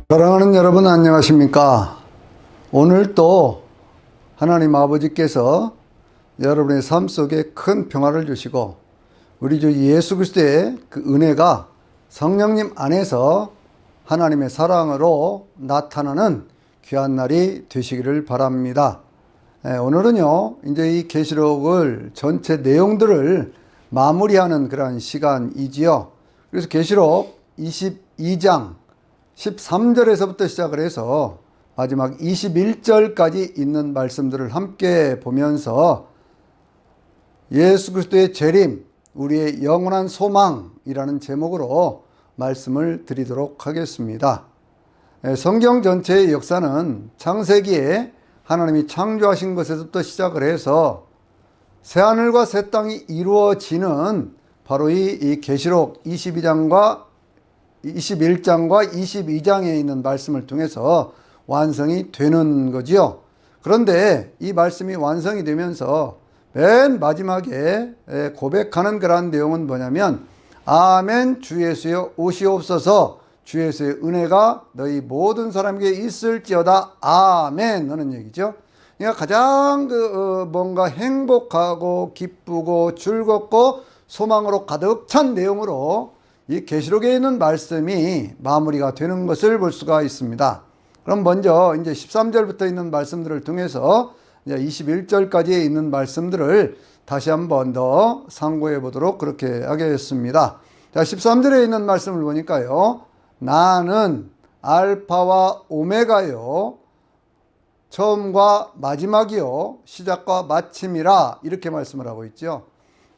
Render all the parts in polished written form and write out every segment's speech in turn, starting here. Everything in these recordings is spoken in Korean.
사랑하는 여러분, 안녕하십니까? 오늘 또 하나님 아버지께서 여러분의 삶 속에 큰 평화를 주시고 우리 주 예수 그리스도의 그 은혜가 성령님 안에서 하나님의 사랑으로 나타나는 귀한 날이 되시기를 바랍니다. 오늘은요, 이제 이 계시록을 전체 내용들을 마무리하는 그런 시간이지요. 그래서 계시록 22장 13절에서부터 시작을 해서 마지막 21절까지 있는 말씀들을 함께 보면서 예수 그리스도의 재림, 우리의 영원한 소망이라는 제목으로 말씀을 드리도록 하겠습니다. 성경 전체의 역사는 창세기에 하나님이 창조하신 것에서부터 시작을 해서 새하늘과 새 땅이 이루어지는 바로 이 계시록 21장과 22장에 있는 말씀을 통해서 완성이 되는 거지요. 그런데 이 말씀이 완성이 되면서 맨 마지막에 고백하는 그런 내용은 뭐냐면 아멘 주 예수여 오시옵소서 주 예수의 은혜가 너희 모든 사람에게 있을지어다 아멘 하는 얘기죠. 그러니까 가장 뭔가 행복하고 기쁘고 즐겁고 소망으로 가득 찬 내용으로 이 계시록에 있는 말씀이 마무리가 되는 것을 볼 수가 있습니다. 그럼 먼저 이제 13절부터 있는 말씀들을 통해서 이제 21절까지 있는 말씀들을 다시 한 번 더 상고해 보도록 그렇게 하겠습니다. 자, 13절에 있는 말씀을 보니까요. 나는 알파와 오메가요. 처음과 마지막이요. 시작과 마침이라 이렇게 말씀을 하고 있죠.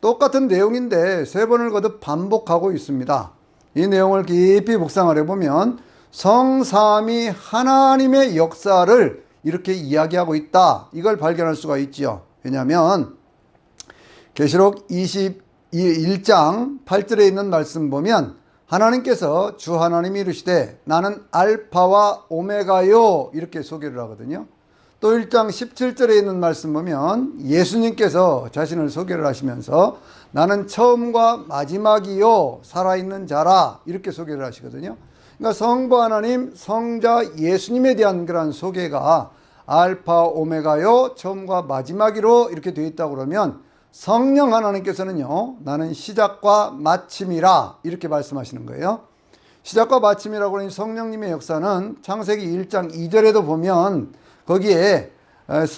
똑같은 내용인데 세 번을 거듭 반복하고 있습니다. 이 내용을 깊이 묵상을 해보면 성삼위 하나님의 역사를 이렇게 이야기하고 있다. 이걸 발견할 수가 있죠. 왜냐하면 계시록 21장 8절에 있는 말씀 보면 하나님께서 주 하나님이 이르시되 나는 알파와 오메가요 이렇게 소개를 하거든요. 또 1장 17절에 있는 말씀 보면 예수님께서 자신을 소개를 하시면서 나는 처음과 마지막이요 살아있는 자라 이렇게 소개를 하시거든요. 그러니까 성부 하나님, 성자 예수님에 대한 그런 소개가 알파 오메가요 처음과 마지막이로 이렇게 되어 있다고 그러면 성령 하나님께서는요 나는 시작과 마침이라 이렇게 말씀하시는 거예요. 시작과 마침이라고 하는 성령님의 역사는 창세기 1장 2절에도 보면 거기에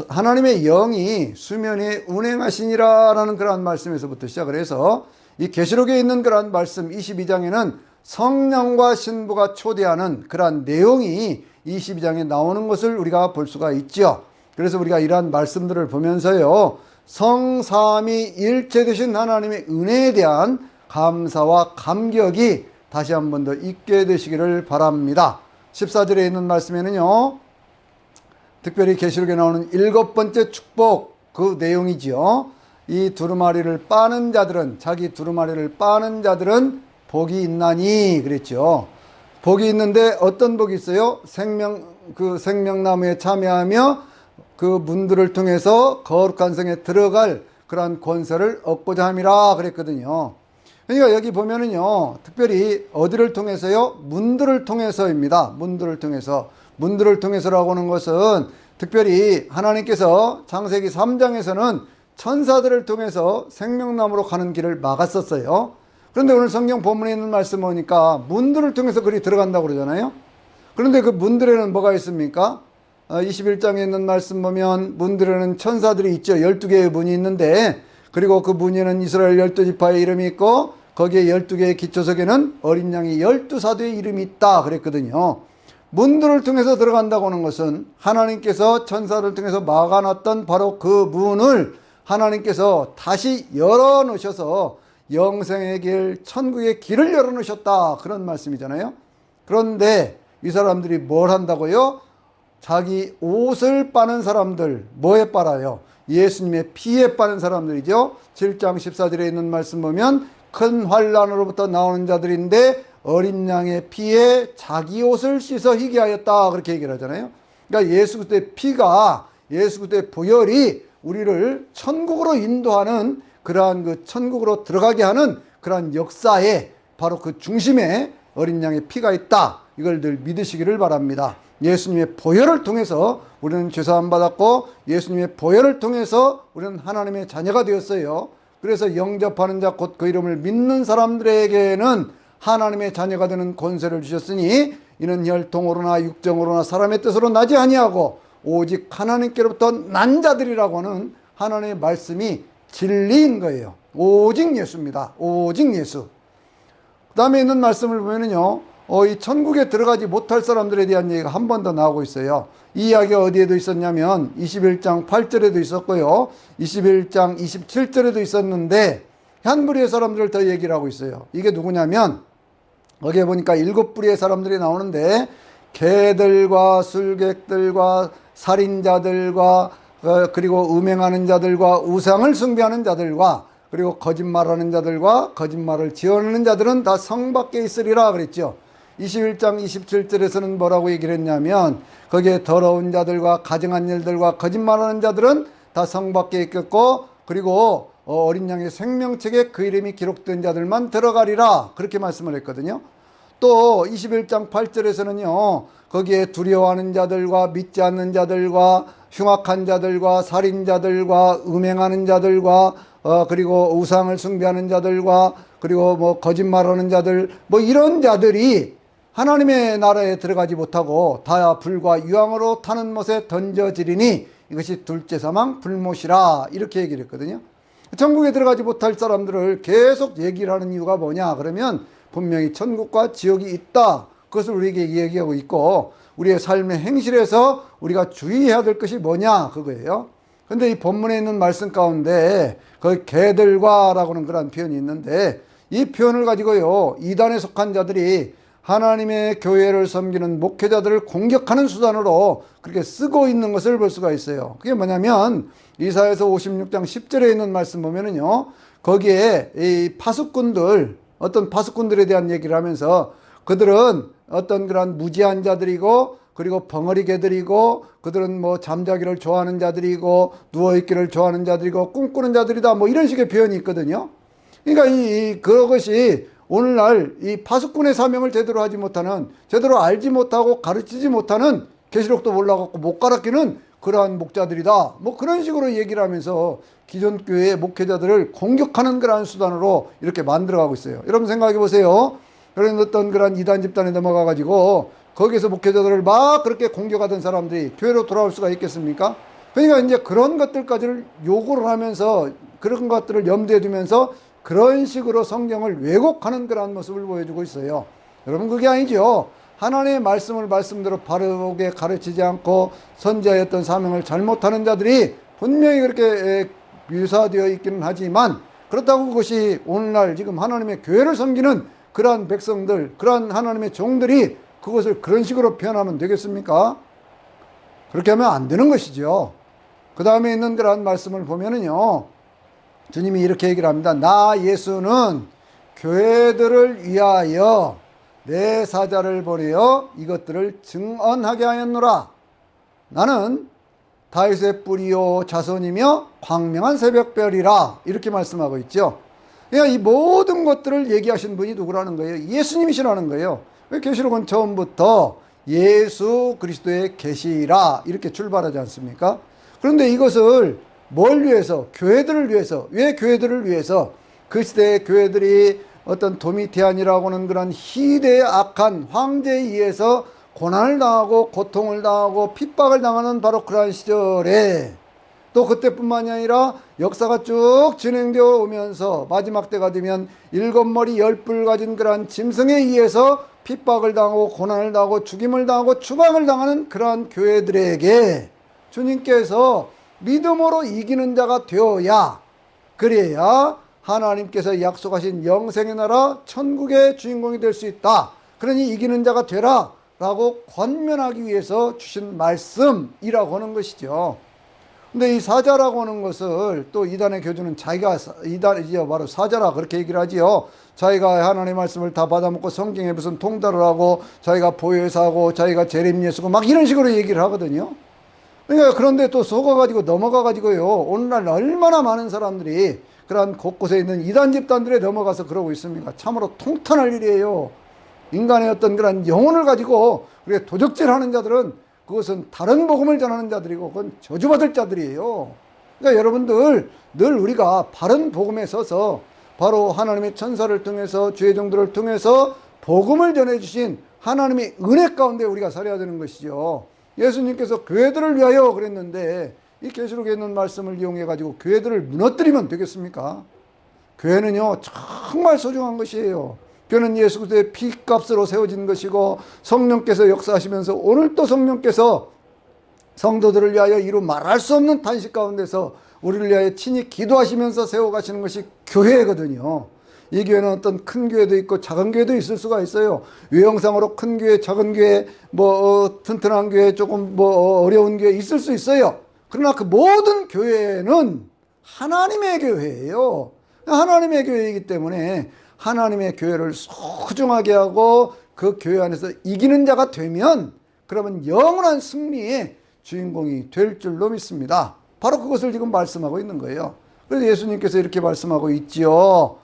하나님의 영이 수면 위에 운행하시니라 라는 그러한 말씀에서부터 시작을 해서 이 계시록에 있는 그러한 말씀 22장에는 성령과 신부가 초대하는 그러한 내용이 22장에 나오는 것을 우리가 볼 수가 있죠. 그래서 우리가 이러한 말씀들을 보면서요 성삼위 일체 되신 하나님의 은혜에 대한 감사와 감격이 다시 한 번 더 있게 되시기를 바랍니다. 14절에 있는 말씀에는요 특별히 계시록에 나오는 7번째 축복 그 내용이지요. 이 두루마리를 빠는 자들은 자기 두루마리를 빠는 자들은 복이 있나니 그랬죠. 복이 있는데 어떤 복이 있어요? 생명나무에 참여하며 그 문들을 통해서 거룩한 성에 들어갈 그러한 권세를 얻고자 함이라 그랬거든요. 그러니까 여기 보면은요 특별히 어디를 통해서요? 문들을 통해서입니다. 문들을 통해서라고 하는 것은 특별히 하나님께서 창세기 3장에서는 천사들을 통해서 생명나무로 가는 길을 막았었어요. 그런데 오늘 성경 본문에 있는 말씀 보니까 문들을 통해서 그리 들어간다고 그러잖아요. 그런데 그 문들에는 뭐가 있습니까? 21장에 있는 말씀 보면 문들에는 천사들이 있죠. 12개의 문이 있는데 그리고 그 문에는 이스라엘 12지파의 이름이 있고 거기에 12개의 기초석에는 어린 양이 12사도의 이름이 있다 그랬거든요. 문들을 통해서 들어간다고 하는 것은 하나님께서 천사를 통해서 막아놨던 바로 그 문을 하나님께서 다시 열어놓으셔서 영생의 길, 천국의 길을 열어놓으셨다 그런 말씀이잖아요. 그런데 이 사람들이 뭘 한다고요? 자기 옷을 빠는 사람들, 뭐에 빨아요? 예수님의 피에 빠는 사람들이죠. 7장 14절에 있는 말씀 보면 큰 환난으로부터 나오는 자들인데 어린 양의 피에 자기 옷을 씻어 희게 하였다 그렇게 얘기를 하잖아요. 그러니까 예수 그리스도의 피가 예수 그리스도의 보혈이 우리를 천국으로 인도하는 그러한 그 천국으로 들어가게 하는 그러한 역사에 바로 그 중심에 어린 양의 피가 있다 이걸 늘 믿으시기를 바랍니다. 예수님의 보혈을 통해서 우리는 죄사함 받았고 예수님의 보혈을 통해서 우리는 하나님의 자녀가 되었어요. 그래서 영접하는 자 곧 그 이름을 믿는 사람들에게는 하나님의 자녀가 되는 권세를 주셨으니 이는 혈통으로나 육정으로나 사람의 뜻으로 나지 아니하고 오직 하나님께로부터 난 자들이라고 하는 하나님의 말씀이 진리인 거예요. 오직 예수입니다. 오직 예수. 그 다음에 있는 말씀을 보면은요, 이 천국에 들어가지 못할 사람들에 대한 얘기가 한 번 더 나오고 있어요. 이 이야기가 어디에도 있었냐면 21장 8절에도 있었고요, 21장 27절에도 있었는데 한 부류의 사람들을 더 얘기를 하고 있어요. 이게 누구냐면 거기에 보니까 7부류의 사람들이 나오는데 개들과 술객들과 살인자들과 그리고 음행하는 자들과 우상을 숭배하는 자들과 그리고 거짓말하는 자들과 거짓말을 지어내는 자들은 다 성 밖에 있으리라 그랬죠. 21장 27절에서는 뭐라고 얘기를 했냐면 거기에 더러운 자들과 가증한 일들과 거짓말하는 자들은 다 성 밖에 있겠고 그리고 어린 양의 생명책에 그 이름이 기록된 자들만 들어가리라 그렇게 말씀을 했거든요. 또 21장 8절에서는요 거기에 두려워하는 자들과 믿지 않는 자들과 흉악한 자들과 살인자들과 음행하는 자들과 그리고 우상을 숭배하는 자들과 그리고 뭐 거짓말하는 자들 뭐 이런 자들이 하나님의 나라에 들어가지 못하고 다 불과 유황으로 타는 못에 던져지리니 이것이 둘째 사망 불못이라 이렇게 얘기를 했거든요. 천국에 들어가지 못할 사람들을 계속 얘기를 하는 이유가 뭐냐 그러면 분명히 천국과 지옥이 있다. 그것을 우리에게 얘기하고 있고 우리의 삶의 행실에서 우리가 주의해야 될 것이 뭐냐 그거예요. 근데 이 본문에 있는 말씀 가운데 그 개들과 라고는 그런 표현이 있는데 이 표현을 가지고요 이단에 속한 자들이 하나님의 교회를 섬기는 목회자들을 공격하는 수단으로 그렇게 쓰고 있는 것을 볼 수가 있어요. 그게 뭐냐면 이사야서 56장 10절에 있는 말씀 보면은요 거기에 이 파수꾼들 어떤 파수꾼들에 대한 얘기를 하면서 그들은 어떤 그런 무지한 자들이고 그리고 벙어리 개들이고 그들은 뭐 잠자기를 좋아하는 자들이고 누워있기를 좋아하는 자들이고 꿈꾸는 자들이다 뭐 이런 식의 표현이 있거든요. 그러니까 그것이 오늘날 이 파수꾼의 사명을 제대로 하지 못하는 제대로 알지 못하고 가르치지 못하는 계시록도 몰라갖고 못 가르치는 그러한 목자들이다 뭐 그런 식으로 얘기를 하면서 기존 교회의 목회자들을 공격하는 그러한 수단으로 이렇게 만들어가고 있어요. 여러분 생각해 보세요. 그런 어떤 그런 이단 집단에 넘어가 가지고 거기서 목회자들을 막 그렇게 공격하던 사람들이 교회로 돌아올 수가 있겠습니까? 그러니까 이제 그런 것들까지를 요구를 하면서 그런 것들을 염두에 두면서 그런 식으로 성경을 왜곡하는 그런 모습을 보여주고 있어요. 여러분 그게 아니죠. 하나님의 말씀을 말씀대로 바르게 가르치지 않고 선지자였던 사명을 잘못하는 자들이 분명히 그렇게 묘사되어 있기는 하지만 그렇다고 그것이 오늘날 지금 하나님의 교회를 섬기는 그러한 백성들 그러한 하나님의 종들이 그것을 그런 식으로 표현하면 되겠습니까? 그렇게 하면 안 되는 것이죠. 그 다음에 있는 그러한 말씀을 보면은요 주님이 이렇게 얘기를 합니다. 나 예수는 교회들을 위하여 내 사자를 보내어 이것들을 증언하게 하였노라. 나는 다윗의 뿌리요 자손이며 광명한 새벽별이라 이렇게 말씀하고 있죠. 그러니까 이 모든 것들을 얘기하신 분이 누구라는 거예요? 예수님이시라는 거예요. 계시록은 처음부터 예수 그리스도의 계시라 이렇게 출발하지 않습니까? 그런데 이것을 뭘 위해서? 교회들을 위해서. 왜 교회들을 위해서? 그 시대의 교회들이 어떤 도미티안이라고 하는 그런 희대의 악한 황제에 의해서 고난을 당하고 고통을 당하고 핍박을 당하는 바로 그러한 시절에 또 그때뿐만이 아니라 역사가 쭉 진행되어 오면서 마지막 때가 되면 7머리 10뿔 가진 그러한 짐승에 의해서 핍박을 당하고 고난을 당하고 죽임을 당하고 추방을 당하는 그러한 교회들에게 주님께서 믿음으로 이기는 자가 되어야 그래야 하나님께서 약속하신 영생의 나라 천국의 주인공이 될 수 있다. 그러니 이기는 자가 되라 라고 권면하기 위해서 주신 말씀이라고 하는 것이죠. 근데 이 사자라고 하는 것을 또 이단의 교주는 자기가 이단이죠. 바로 사자라 그렇게 얘기를 하지요. 자기가 하나님의 말씀을 다 받아먹고 성경에 무슨 통달을 하고 자기가 보혜사고 자기가 재림 예수고 막 이런 식으로 얘기를 하거든요. 그러니까 그런데 또 속아가지고 넘어가가지고요. 오늘날 얼마나 많은 사람들이 그런 곳곳에 있는 이단 집단들에 넘어가서 그러고 있습니까? 참으로 통탄할 일이에요. 인간의 어떤 그런 영혼을 가지고 우리가 도적질하는 자들은 그것은 다른 복음을 전하는 자들이고 그건 저주받을 자들이에요. 그러니까 여러분들 늘 우리가 바른 복음에 서서 바로 하나님의 천사를 통해서 주의 종들을 통해서 복음을 전해주신 하나님의 은혜 가운데 우리가 살아야 되는 것이죠. 예수님께서 교회들을 위하여 그랬는데 이 계시록에 있는 말씀을 이용해 가지고 교회들을 무너뜨리면 되겠습니까? 교회는요 정말 소중한 것이에요. 교회는 예수 그리스도의 피값으로 세워진 것이고 성령께서 역사하시면서 오늘 또 성령께서 성도들을 위하여 이루 말할 수 없는 탄식 가운데서 우리를 위하여 친히 기도하시면서 세워가시는 것이 교회거든요. 이 교회는 어떤 큰 교회도 있고 작은 교회도 있을 수가 있어요. 외형상으로 큰 교회, 작은 교회, 튼튼한 교회, 조금 어려운 교회 있을 수 있어요. 그러나 그 모든 교회는 하나님의 교회예요. 하나님의 교회이기 때문에 하나님의 교회를 소중하게 하고 그 교회 안에서 이기는 자가 되면 그러면 영원한 승리의 주인공이 될 줄로 믿습니다. 바로 그것을 지금 말씀하고 있는 거예요. 그래서 예수님께서 이렇게 말씀하고 있지요.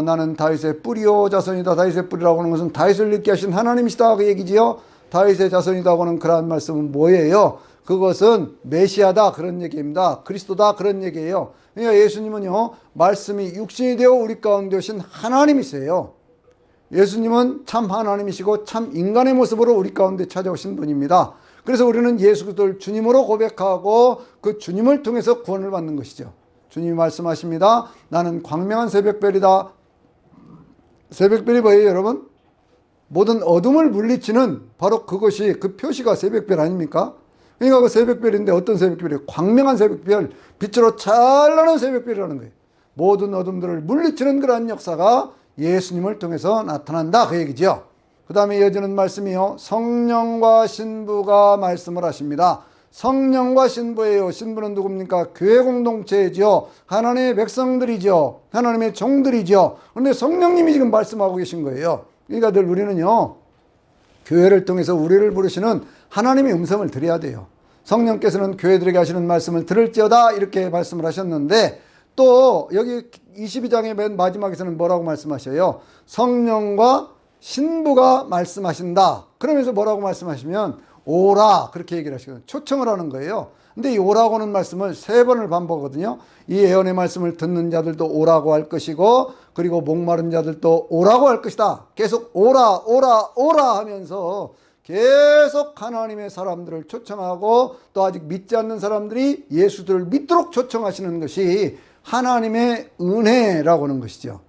나는 다윗의 뿌리요 자손이다. 다윗의 뿌리라고 하는 것은 다윗을 있게 하신 하나님이시다 그 얘기지요. 다윗의 자손이라고 하는 그러한 말씀은 뭐예요? 그것은 메시아다 그런 얘기입니다. 그리스도다 그런 얘기예요. 그러니까 예수님은요 말씀이 육신이 되어 우리 가운데 오신 하나님이세요. 예수님은 참 하나님이시고 참 인간의 모습으로 우리 가운데 찾아오신 분입니다. 그래서 우리는 예수 그리스도를 주님으로 고백하고 그 주님을 통해서 구원을 받는 것이죠. 주님이 말씀하십니다. 나는 광명한 새벽별이다. 새벽별이 뭐예요 여러분? 모든 어둠을 물리치는 바로 그것이 그 표시가 새벽별 아닙니까? 그러니까 그 새벽별인데 어떤 새벽별이에요? 광명한 새벽별, 빛으로 찬란한 새벽별이라는 거예요. 모든 어둠들을 물리치는 그러한 역사가 예수님을 통해서 나타난다 그 얘기죠. 그 다음에 이어지는 말씀이요. 성령과 신부가 말씀을 하십니다. 성령과 신부예요. 신부는 누굽니까? 교회 공동체죠. 하나님의 백성들이죠. 하나님의 종들이죠. 그런데 성령님이 지금 말씀하고 계신 거예요. 그러니까 늘 우리는요. 교회를 통해서 우리를 부르시는 하나님의 음성을 들어야 돼요. 성령께서는 교회들에게 하시는 말씀을 들을지어다 이렇게 말씀을 하셨는데 또 여기 22장의 맨 마지막에서는 뭐라고 말씀하셔요? 성령과 신부가 말씀하신다. 그러면서 뭐라고 말씀하시면 오라 그렇게 얘기를 하시거든요. 초청을 하는 거예요. 근데 이 오라고 하는 말씀을 3번을 반복하거든요. 이 예언의 말씀을 듣는 자들도 오라고 할 것이고 그리고 목마른 자들도 오라고 할 것이다. 계속 오라 오라 오라 하면서 계속 하나님의 사람들을 초청하고 또 아직 믿지 않는 사람들이 예수들을 믿도록 초청하시는 것이 하나님의 은혜라고 하는 것이죠.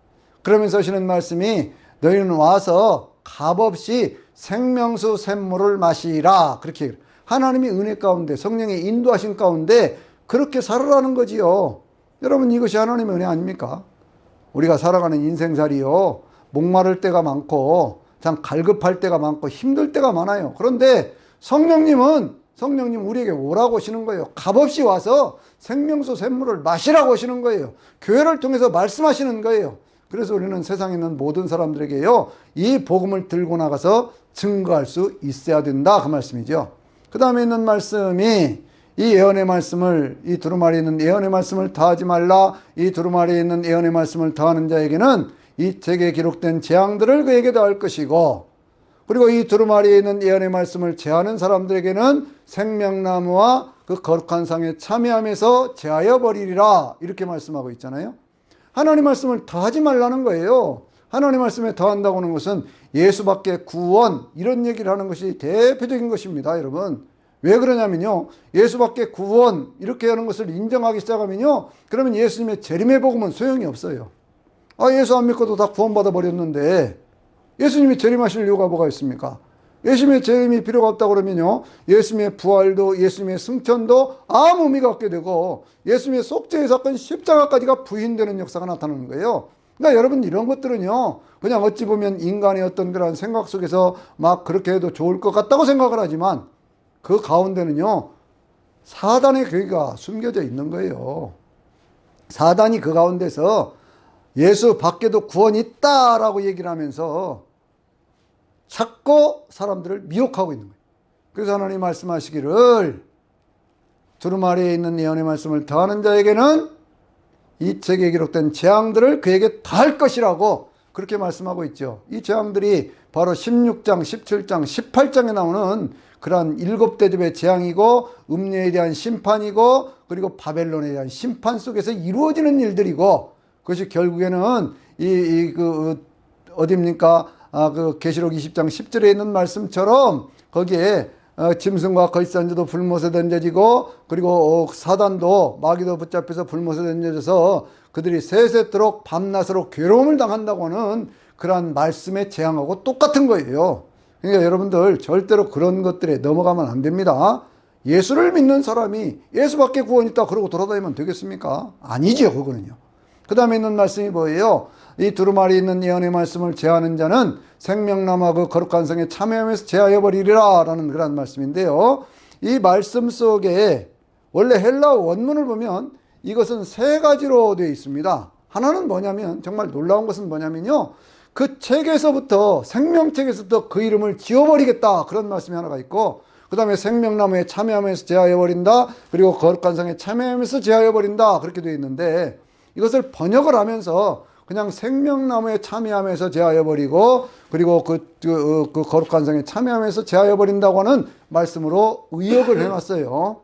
그러면서 하시는 말씀이 너희는 와서 값없이 생명수 샘물을 마시라 그렇게 하나님의 은혜 가운데 성령의 인도하신 가운데 그렇게 살아라는 거지요. 여러분 이것이 하나님의 은혜 아닙니까? 우리가 살아가는 인생살이요 목마를 때가 많고 참 갈급할 때가 많고 힘들 때가 많아요. 그런데 성령님 우리에게 오라고 하시는 거예요. 값없이 와서 생명수 샘물을 마시라고 하시는 거예요. 교회를 통해서 말씀하시는 거예요. 그래서 우리는 세상에 있는 모든 사람들에게요 이 복음을 들고 나가서 증거할 수 있어야 된다 그 말씀이죠. 그 다음에 있는 말씀이 이 예언의 말씀을 이 두루마리에 있는 예언의 말씀을 다하지 말라. 이 두루마리에 있는 예언의 말씀을 다하는 자에게는 이 책에 기록된 재앙들을 그에게 더할 것이고 그리고 이 두루마리에 있는 예언의 말씀을 제하는 사람들에게는 생명나무와 그 거룩한 상에 참여하면서 제하여 버리리라 이렇게 말씀하고 있잖아요. 하나님 말씀을 더하지 말라는 거예요. 하나님 말씀에 더한다고 하는 것은 예수밖에 구원 이런 얘기를 하는 것이 대표적인 것입니다. 여러분 왜 그러냐면요 예수밖에 구원 이렇게 하는 것을 인정하기 시작하면요 그러면 예수님의 재림의 복음은 소용이 없어요. 예수 안 믿고도 다 구원받아 버렸는데 예수님이 재림하실 이유가 뭐가 있습니까? 예수님의 재림이 필요가 없다 그러면요 예수님의 부활도 예수님의 승천도 아무 의미가 없게 되고 예수님의 속죄의 사건 십자가까지가 부인되는 역사가 나타나는 거예요. 그러니까 여러분 이런 것들은요 그냥 어찌 보면 인간의 어떤 그런 생각 속에서 막 그렇게 해도 좋을 것 같다고 생각을 하지만 그 가운데는요 사단의 계기가 숨겨져 있는 거예요. 사단이 그 가운데서 예수 밖에도 구원이 있다라고 얘기를 하면서 자꾸 사람들을 미혹하고 있는 거예요. 그래서 하나님 말씀하시기를 두루마리에 있는 예언의 말씀을 더하는 자에게는 이 책에 기록된 재앙들을 그에게 다할 것이라고 그렇게 말씀하고 있죠. 이 재앙들이 바로 16장, 17장, 18장에 나오는 그러한 7대접의 재앙이고 음녀에 대한 심판이고 그리고 바벨론에 대한 심판 속에서 이루어지는 일들이고 그것이 결국에는 어디입니까? 그 계시록 20장 10절에 있는 말씀처럼 거기에 짐승과 거짓선 자도 불못에 던져지고 그리고 사단도 마귀도 붙잡혀서 불못에 던져져서 그들이 세세토록 밤낮으로 괴로움을 당한다고 하는 그러한 말씀의 재앙하고 똑같은 거예요. 그러니까 여러분들 절대로 그런 것들에 넘어가면 안 됩니다. 예수를 믿는 사람이 예수밖에 구원이 있다 그러고 돌아다니면 되겠습니까? 아니죠, 그거는요. 그 다음에 있는 말씀이 뭐예요? 이 두루마리 있는 예언의 말씀을 제하는 자는 생명나무와 그 거룩한 성에 참여하면서 제하여 버리리라 라는 그런 말씀인데요. 이 말씀 속에 원래 헬라어 원문을 보면 이것은 세 가지로 되어 있습니다. 하나는 뭐냐면 정말 놀라운 것은 뭐냐면요. 그 책에서부터 생명책에서부터 그 이름을 지워버리겠다 그런 말씀이 하나가 있고 그 다음에 생명나무에 참여하면서 제하여 버린다 그리고 거룩한 성에 참여하면서 제하여 버린다 그렇게 되어 있는데 이것을 번역을 하면서 그냥 생명나무에 참여하면서 제하여 버리고 그리고 그 거룩한 성에 참여하면서 제하여 버린다고 하는 말씀으로 의역을 해놨어요.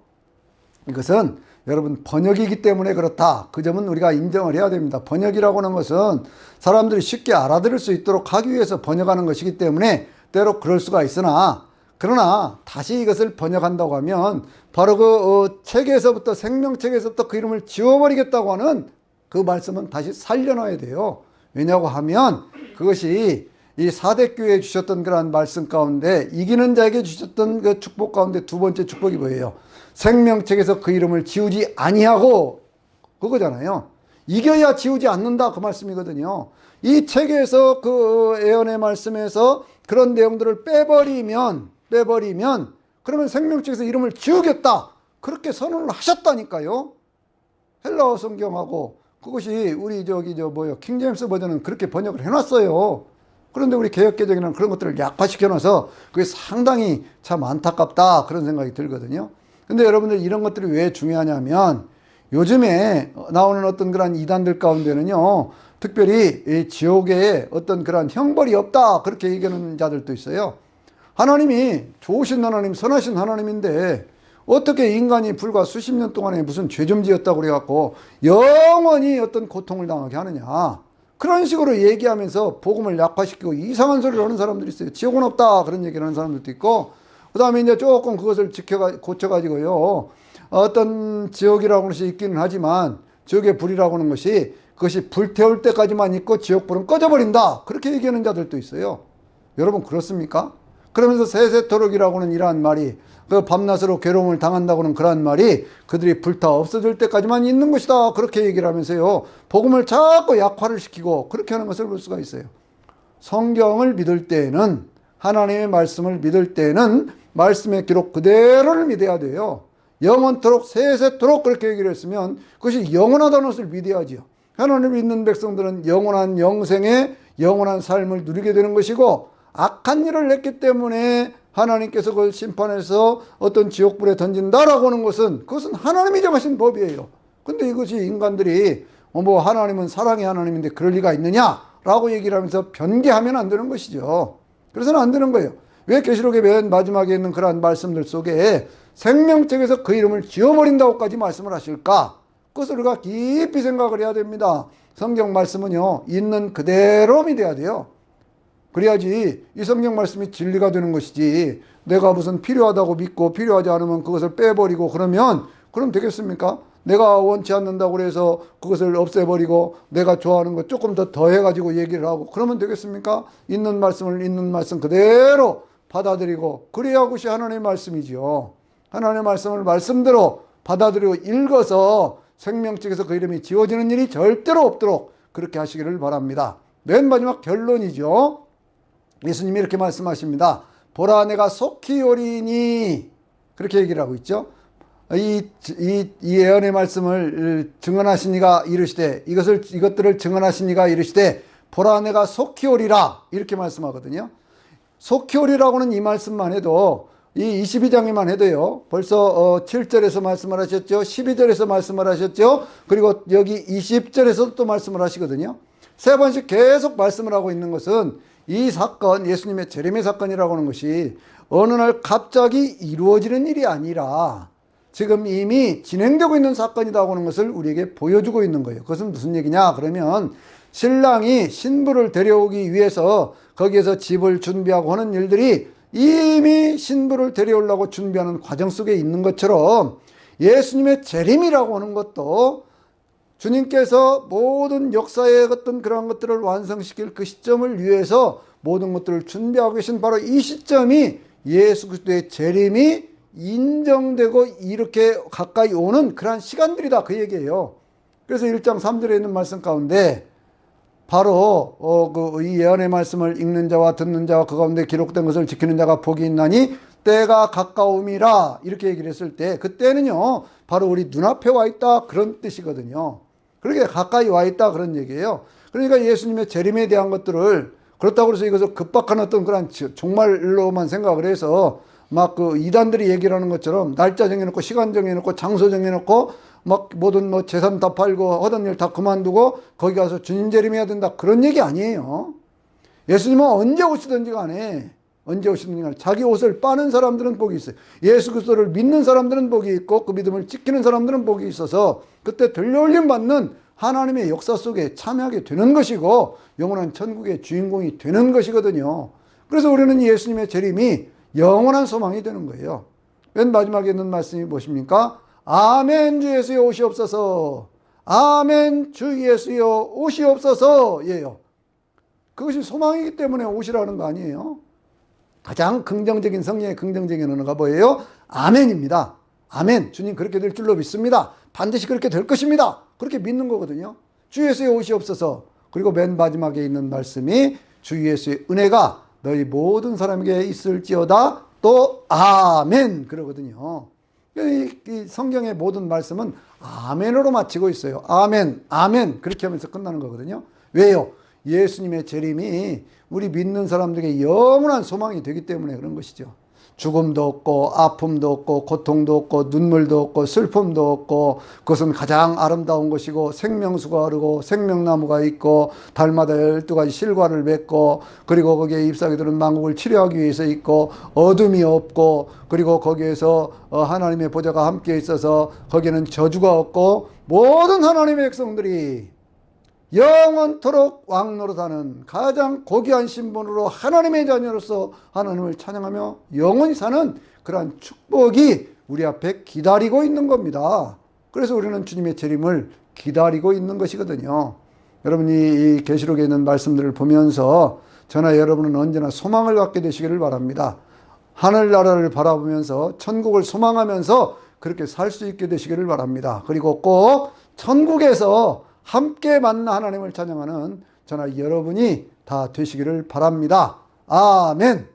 이것은 여러분 번역이기 때문에 그렇다. 그 점은 우리가 인정을 해야 됩니다. 번역이라고 하는 것은 사람들이 쉽게 알아들을 수 있도록 하기 위해서 번역하는 것이기 때문에 때로 그럴 수가 있으나 그러나 다시 이것을 번역한다고 하면 바로 그 책에서부터 생명책에서부터 그 이름을 지워버리겠다고 하는 그 말씀은 다시 살려놔야 돼요. 왜냐고 하면 그것이 이 사대교회에 주셨던 그러한 말씀 가운데 이기는 자에게 주셨던 그 축복 가운데 두 번째 축복이 뭐예요? 생명책에서 그 이름을 지우지 아니하고 그거잖아요. 이겨야 지우지 않는다 그 말씀이거든요. 이 책에서 그 예언의 말씀에서 그런 내용들을 빼버리면 그러면 생명책에서 이름을 지우겠다 그렇게 선언을 하셨다니까요. 헬라어 성경하고 그것이 우리 킹제임스 버전은 그렇게 번역을 해놨어요. 그런데 우리 개역개정에는 그런 것들을 약화시켜놔서 그게 상당히 참 안타깝다 그런 생각이 들거든요. 근데 여러분들 이런 것들이 왜 중요하냐면 요즘에 나오는 어떤 그런 이단들 가운데는요 특별히 이 지옥에 어떤 그런 형벌이 없다 그렇게 얘기하는 자들도 있어요. 하나님이 좋으신 하나님 선하신 하나님인데 어떻게 인간이 불과 수십 년 동안에 무슨 죄 좀 지었다고 그래갖고 영원히 어떤 고통을 당하게 하느냐 그런 식으로 얘기하면서 복음을 약화시키고 이상한 소리를 하는 사람들이 있어요. 지옥은 없다 그런 얘기를 하는 사람들도 있고 그 다음에 이제 조금 그것을 고쳐가지고요 어떤 지옥이라고 하는 것이 있기는 하지만 지옥의 불이라고 하는 것이 그것이 불태울 때까지만 있고 지옥불은 꺼져버린다 그렇게 얘기하는 자들도 있어요. 여러분 그렇습니까? 그러면서 세세토록이라고 하는 이러한 말이 그 밤낮으로 괴로움을 당한다고는 그러한 말이 그들이 불타 없어질 때까지만 있는 것이다 그렇게 얘기를 하면서요 복음을 자꾸 약화를 시키고 그렇게 하는 것을 볼 수가 있어요. 성경을 믿을 때에는 하나님의 말씀을 믿을 때에는 말씀의 기록 그대로를 믿어야 돼요. 영원토록 세세토록 그렇게 얘기를 했으면 그것이 영원하다는 것을 믿어야지요. 하나님을 믿는 백성들은 영원한 영생에 영원한 삶을 누리게 되는 것이고 악한 일을 했기 때문에 하나님께서 그걸 심판해서 어떤 지옥불에 던진다라고 하는 것은 그것은 하나님이 정하신 법이에요. 근데 이것이 인간들이 하나님은 사랑의 하나님인데 그럴 리가 있느냐라고 얘기를 하면서 변개하면 안 되는 것이죠. 그래서는 안 되는 거예요. 왜 계시록의 맨 마지막에 있는 그러한 말씀들 속에 생명책에서 그 이름을 지워버린다고까지 말씀을 하실까? 그것을 우리가 깊이 생각을 해야 됩니다. 성경 말씀은요 있는 그대로 믿어야 돼요. 그래야지 이 성경 말씀이 진리가 되는 것이지 내가 무슨 필요하다고 믿고 필요하지 않으면 그것을 빼버리고 그럼 되겠습니까? 내가 원치 않는다고 해서 그것을 없애버리고 내가 좋아하는 것 조금 더 더해가지고 얘기를 하고 그러면 되겠습니까? 있는 말씀을 있는 말씀 그대로 받아들이고 그래야 그것이 하나님의 말씀이지요. 하나님의 말씀을 말씀대로 받아들이고 읽어서 생명책에서 그 이름이 지워지는 일이 절대로 없도록 그렇게 하시기를 바랍니다. 맨 마지막 결론이죠. 예수님이 이렇게 말씀하십니다. 보라 내가 속히 오리니 그렇게 얘기를 하고 있죠. 이 예언의 말씀을 증언하신 이가 이르시되 이것들을 증언하신 이가 이르시되 보라 내가 속히 오리라 이렇게 말씀하거든요. 속히 오리라고는 이 말씀만 해도 이 22장에만 해도요 벌써 7절에서 말씀을 하셨죠. 12절에서 말씀을 하셨죠. 그리고 여기 20절에서 또 말씀을 하시거든요. 세 번씩 계속 말씀을 하고 있는 것은 이 사건, 예수님의 재림의 사건이라고 하는 것이 어느 날 갑자기 이루어지는 일이 아니라 지금 이미 진행되고 있는 사건이라고 하는 것을 우리에게 보여주고 있는 거예요. 그것은 무슨 얘기냐? 그러면 신랑이 신부를 데려오기 위해서 거기에서 집을 준비하고 하는 일들이 이미 신부를 데려오려고 준비하는 과정 속에 있는 것처럼 예수님의 재림이라고 하는 것도 주님께서 모든 역사의 어떤 그러한 것들을 완성시킬 그 시점을 위해서 모든 것들을 준비하고 계신 바로 이 시점이 예수 그리스도의 재림이 인정되고 이렇게 가까이 오는 그러한 시간들이다, 그 얘기예요. 그래서 1장 3절에 있는 말씀 가운데 바로 이 예언의 말씀을 읽는 자와 듣는 자와 그 가운데 기록된 것을 지키는 자가 복이 있나니 때가 가까움이라 이렇게 얘기를 했을 때 그때는요 바로 우리 눈앞에 와 있다 그런 뜻이거든요. 그렇게 가까이 와 있다 그런 얘기예요. 그러니까 예수님의 재림에 대한 것들을 그렇다고 해서 이것을 급박한 어떤 그런 종말로만 생각을 해서 막 그 이단들이 얘기를 하는 것처럼 날짜 정해놓고 시간 정해놓고 장소 정해놓고 막 모든 뭐 재산 다 팔고 하던 일 다 그만두고 거기 가서 주님 재림해야 된다 그런 얘기 아니에요. 예수님은 언제 오시든지 간에 자기 옷을 빠는 사람들은 복이 있어요. 예수 그리스도를 믿는 사람들은 복이 있고 그 믿음을 지키는 사람들은 복이 있어서 그때 들려올림 받는 하나님의 역사 속에 참여하게 되는 것이고 영원한 천국의 주인공이 되는 것이거든요. 그래서 우리는 예수님의 재림이 영원한 소망이 되는 거예요. 맨 마지막에 있는 말씀이 무엇입니까? 아멘 주 예수여 오시옵소서. 아멘 주 예수여 오시옵소서 예요. 그것이 소망이기 때문에 오시라는 거 아니에요. 가장 긍정적인 성령의 긍정적인 언어가 뭐예요? 아멘입니다. 아멘. 주님 그렇게 될 줄로 믿습니다. 반드시 그렇게 될 것입니다. 그렇게 믿는 거거든요. 주 예수의 오시옵소서. 그리고 맨 마지막에 있는 말씀이 주 예수의 은혜가 너희 모든 사람에게 있을지어다. 또 아멘 그러거든요. 이 성경의 모든 말씀은 아멘으로 마치고 있어요. 아멘, 아멘 그렇게 하면서 끝나는 거거든요. 왜요? 예수님의 재림이 우리 믿는 사람들에게 영원한 소망이 되기 때문에 그런 것이죠. 죽음도 없고 아픔도 없고 고통도 없고 눈물도 없고 슬픔도 없고 그것은 가장 아름다운 것이고 생명수가 흐르고 생명나무가 있고 달마다 12가지 실과를 맺고 그리고 거기에 잎사귀 들은 만국을 치료하기 위해서 있고 어둠이 없고 그리고 거기에서 하나님의 보좌가 함께 있어서 거기에는 저주가 없고 모든 하나님의 백성들이 영원토록 왕노릇하는 가장 고귀한 신분으로 하나님의 자녀로서 하나님을 찬양하며 영원히 사는 그러한 축복이 우리 앞에 기다리고 있는 겁니다. 그래서 우리는 주님의 재림을 기다리고 있는 것이거든요. 여러분이 이 계시록에 있는 말씀들을 보면서 저나 여러분은 언제나 소망을 갖게 되시기를 바랍니다. 하늘나라를 바라보면서 천국을 소망하면서 그렇게 살 수 있게 되시기를 바랍니다. 그리고 꼭 천국에서 함께 만나 하나님을 찬양하는 저나 여러분이 다 되시기를 바랍니다. 아멘.